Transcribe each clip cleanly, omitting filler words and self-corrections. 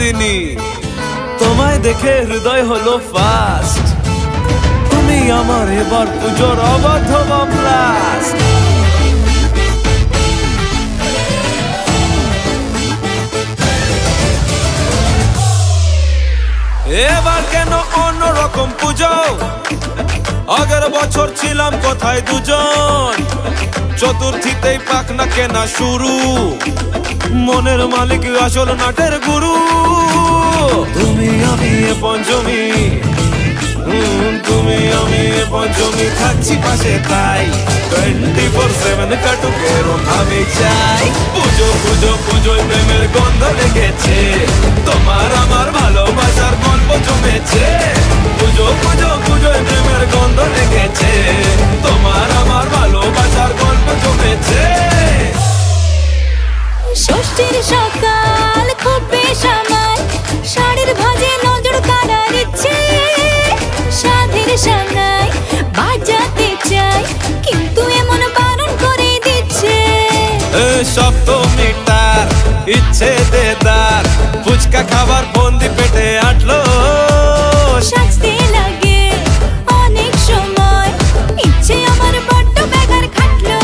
কাঁদিনি, তোমায় দেখে হৃদয় হলো ফাস্ট। তুমি আমার এবার পুজোর অবাধ ব্লাস্ট। এবার কেন অন্যরকম পুজো? আগের বছর ছিলাম কোথায় দুজন, চতুর্থীতেই পাক না কেনা শুরু। মনের মালিক আসল নাটের গুরু। তুমি আমি এ পঞ্চমী, তুমি আমি এ পঞ্চমী, থাকছি পাশে তাই 24/7 কাটুক এরম আমি চাই। পুজো পুজো পুজোয় প্রেমের গন্ধ লেগেছে, তোমার আমার ভালোবাসার গল্প জমেছে। পুজো পুজো পুজোয় প্রেমের গন্ধ লেগেছে, তোমার আমার ভালোবাসার গল্প জমেছে। ষষ্ঠীর সকাল খুব বেসামাল, শাড়ির ভাঁজে নজর কাড়ার ইচ্ছে। সাধের সামনায় বাজাতে চাই, কিন্তু এমন বারণ করে দিচ্ছে। সপ্তমীটার ইচ্ছে দেদার, ফুচকা খাবার বন্দি পেটে আটলো। সাজতে লাগে অনেক সময়, ইচ্ছে আমার বড্ড বেগার খাটলো।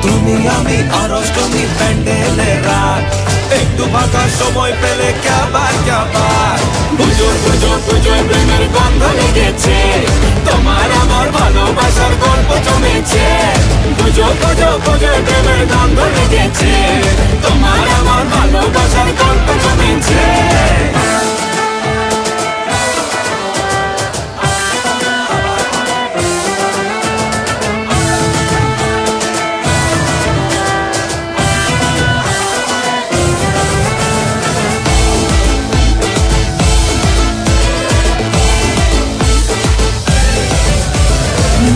তুমি আমি আর অষ্টমী প্যান্ডেলে রাত, একটু ফাঁকা সময় পেলে ক্যাবার ক্যাবার। পুজো পুজো পুজোয় প্রেমের গন্ধ লেগেছে, তোমার আমার ভালোবাসার গল্প জমেছে। পুজো পুজো পুজোয় প্রেমের গন্ধ লেগেছে, তোমার আমার ভালোবাসার গল্প জমেছে।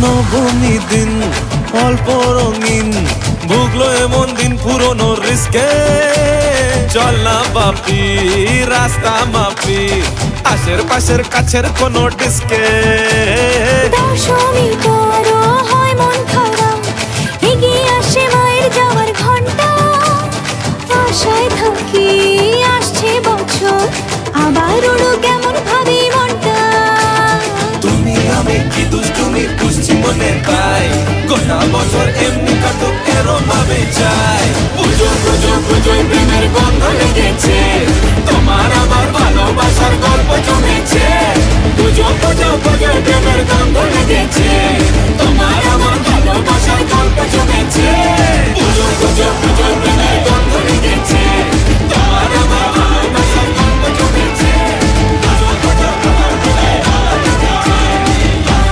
নবমী দিন অল্প রঙিন, ভুগলো এমন দিন পুরনো রিস্কে। চল না বাপি রাস্তা মাপি, আশের পাশের কাছের কোনো ডিস্কে। দশমী করো হয় মন খারাপ, এগিয়ে আসে মায়ের যাওয়ার ঘন্টা। আশায় থাকি আসছে বছর, আবার উড়ো কেমন ভাবি মনটা। তুমি আমি কি দুষ্টুমি বুঝছি মনে তাই, গোটা বছর এমনি কাটুক এরম ভাবে চাই। পুজো পুজো পুজোয় প্রেমের গন্ধ লেগেছে, তোমার আমার ভালোবাসার গল্প জমেছে। পুজো পুজো পুজোয় প্রেমের গন্ধ লেগেছে, তোমার আমার ভালোবাসার গল্প জমেছে। পুজো পুজো পুজোয় প্রেমের গন্ধ লেগেছে, তোমার আমার ভালোবাসার গল্প জমেছে। পুজো পুজো পুজোয় প্রেমের গন্ধ লেগেছে।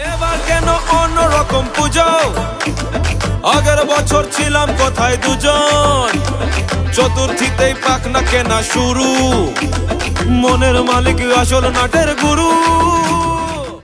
এবার কেন অন্যরকম পুজো? আগের বছর ছিলাম কোথায় দুজন, চতুর্থীতেই পাক না কেনা শুরু। মনের মালিক আসল নাটের গুরু।